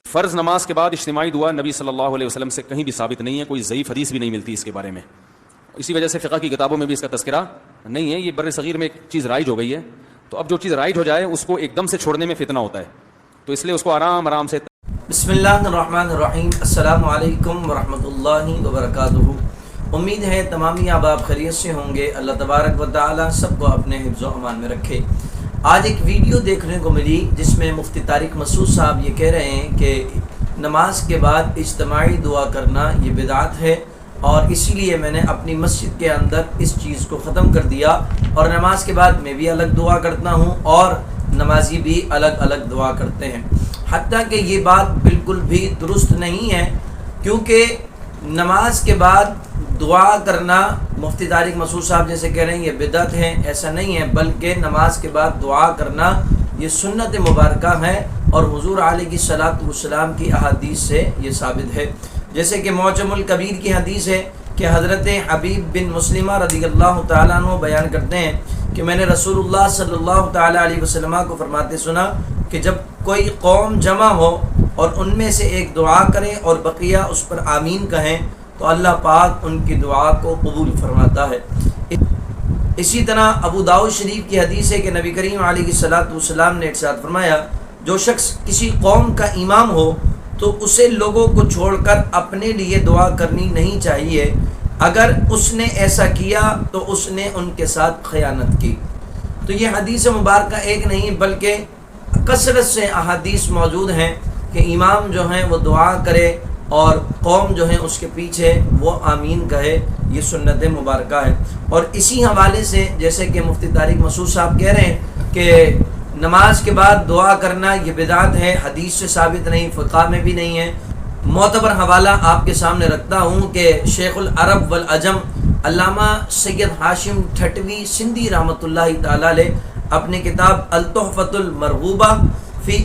फ़र्ज़ नमाज के बाद इज्तिमाई दुआ नबी सल्लल्लाहु अलैहि वसल्लम से कहीं भी साबित नहीं है, कोई ज़ईफ़ हदीस भी नहीं मिलती इसके बारे में। इसी वजह से फ़िक़्ह की किताबों में भी इसका तज़किरा नहीं है। ये बर्र सग़ीर में एक चीज़ राइज हो गई है, तो अब जो चीज़ राइज हो जाए उसको एकदम से छोड़ने में फ़ितना होता है, तो इसलिए उसको आराम आराम से। बिस्मिल्लाहिर्रहमानिर्रहीम, अस्सलामु अलैकुम वरहमतुल्लाहि वबरकातुहू। उम्मीद है तमामी आप खैरियत से होंगे। अल्लाह तबारक व तआला सबको अपने हिफ्ज़ व अमान में रखे। आज एक वीडियो देखने को मिली जिसमें मुफ्ती तारिक मसूद साहब ये कह रहे हैं कि नमाज के बाद इज्तिमाई दुआ करना ये बिदअत है, और इसीलिए मैंने अपनी मस्जिद के अंदर इस चीज़ को ख़त्म कर दिया और नमाज के बाद मैं भी अलग दुआ करता हूँ और नमाजी भी अलग अलग दुआ करते हैं। हत्ता कि ये बात बिल्कुल भी दुरुस्त नहीं है, क्योंकि नमाज के बाद दुआ करना मुफ्ती तारिक मसूद साहब जैसे कह रहे हैं ये बिदअत है, ऐसा नहीं है, बल्कि नमाज के बाद दुआ करना ये सुन्नत मुबारका है और हुजूर अलैहिस्सलातु वस्सलाम की अहादीस से ये साबित है। जैसे कि मुअज्जमुल कबीर की हदीस है कि हज़रत हबीब बिन मुस्लिमा रज़ियल्लाहु तआला अन्हु बयान करते हैं कि मैंने रसूलुल्लाह सल्लल्लाहु तआला अलैहि वसल्लम को फरमाते सुना कि जब कोई कौम जमा हो और उनमें से एक दुआ करे और बकिया उस पर आमीन कहें तो अल्लाह पाक उनकी दुआ को कबूल फरमाता है। इसी तरह अबू दाऊद शरीफ की हदीस है कि नबी करीम अलैहिस्सलातु वस्सलाम ने इरशाद फरमाया, जो शख्स किसी कौम का इमाम हो तो उसे लोगों को छोड़कर अपने लिए दुआ करनी नहीं चाहिए। अगर उसने ऐसा किया तो उसने उनके साथ खयानत की। तो ये हदीस मुबारक एक नहीं बल्कि कसरत से अहादीस मौजूद हैं कि इमाम जो हैं वो दुआ करे और कौम जो है उसके पीछे वो आमीन कहे, ये सुन्नत मुबारक है। और इसी हवाले से जैसे कि मुफ्ती तारिक मसूद साहब कह रहे हैं कि नमाज के बाद दुआ करना ये बिदअत है, हदीस से साबित नहीं, फ़िक़्ह में भी नहीं है। मोतबर हवाला आपके सामने रखता हूँ कि शेखुल अरब वल अजम अल्लामा सैयद हाशिम ठटवी सिंधी रहमतुल्लाहि तआला अलैह अपनी किताब अल तुहफ़तुल मरग़ूबा फ़ी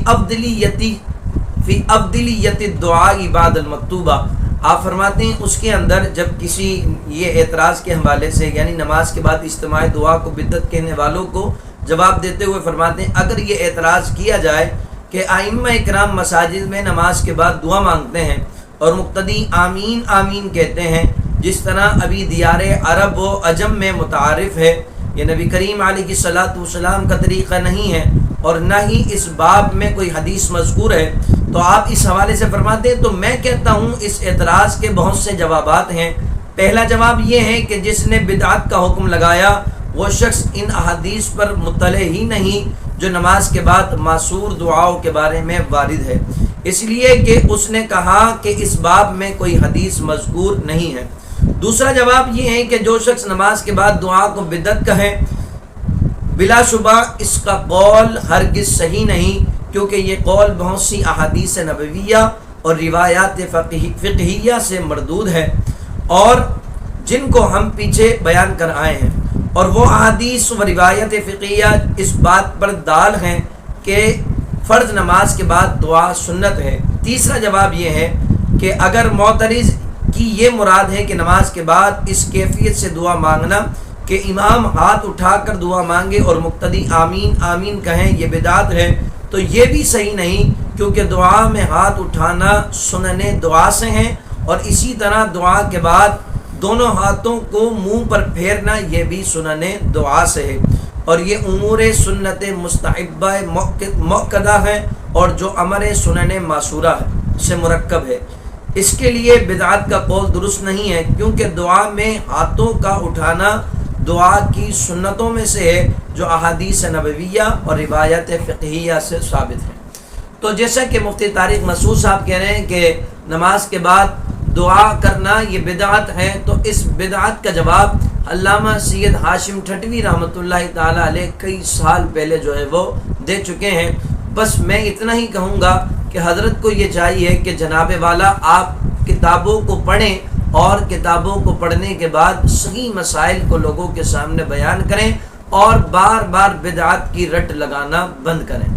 अफ़्ज़लिय्यति दुआ बादल मकतूबा, आप फरमाते हैं उसके अंदर जब किसी ये एतराज़ के हवाले से यानी नमाज के बाद इज्तिमाई दुआ को बिदअत कहने वालों को जवाब देते हुए फरमाते हैं, अगर ये एतराज़ किया जाए कि आइम्मा इकराम मसाजिद में नमाज के बाद दुआ मांगते हैं और मुक्तदी आमीन आमीन कहते हैं, जिस तरह अभी दियारे अरब व अजम में मुतारिफ़ है, ये नबी करीम अलैहिस्सलातु वस्सलाम का तरीक़ा नहीं है और न ही इस बाब में कोई हदीस मज़कूर है। तो आप इस हवाले से फरमाते हैं, तो मैं कहता हूँ इस एतराज़ के बहुत से जवाबात हैं। पहला जवाब ये है कि जिसने बिदअत का हुक्म लगाया वो शख्स इन अहादीस पर मुत्तले ही नहीं जो नमाज के बाद मासूर दुआओं के बारे में वारिद है, इसलिए कि उसने कहा कि इस बाब में कोई हदीस मज़कूर नहीं है। दूसरा जवाब ये है कि जो शख्स नमाज के बाद दुआ को बिदअत कहे, बिलाशुबा इसका कौल हरगिज़ सही नहीं, क्योंकि ये कौल बहुत सी अहादीस नबविया और रिवायात फ़िक़हिया से मरदूद है और जिनको हम पीछे बयान कर आए हैं, और वो अहादीस व रिवायत फ़िक़हिया इस बात पर दाल हैं कि फ़र्ज़ नमाज के बाद दुआ सुन्नत है। तीसरा जवाब ये है कि अगर मोतरिज़ की ये मुराद है कि नमाज के बाद इस कैफियत से दुआ मांगना कि इमाम हाथ उठाकर दुआ मांगे और मुक्तदी आमीन आमीन कहें, ये बिदअत है, तो ये भी सही नहीं, क्योंकि दुआ में हाथ उठाना सुनने दुआ से हैं और इसी तरह दुआ के बाद दोनों हाथों को मुंह पर फेरना ये भी सुनने दुआ से है, और ये उमूर सुन्नत मुस्तहब्बा मुअक्कदा है और जो अमर सुनने मासूरा है से मुरक्कब है। इसके लिए बिदअत का कौल दुरुस्त नहीं है, क्योंकि दुआ में हाथों का उठाना दुआ की सुन्नतों में से है जो अहादीस नबविया और रिवायत फ़िक़हिया से साबित है। तो जैसा कि मुफ्ती तारिक मसूद साहब कह रहे हैं कि नमाज के बाद दुआ करना ये बिदअत है, तो इस बिदअत का जवाब अल्लामा सैयद हाशिम ठटवी रहमतुल्लाहि तआला अलैह कई साल पहले जो है वो दे चुके हैं। बस मैं इतना ही कहूँगा कि हज़रत को ये चाहिए कि जनाब वाला आप किताबों को पढ़ें और किताबों को पढ़ने के बाद सही मसाइल को लोगों के सामने बयान करें और बार बार बिदअत की रट लगाना बंद करें।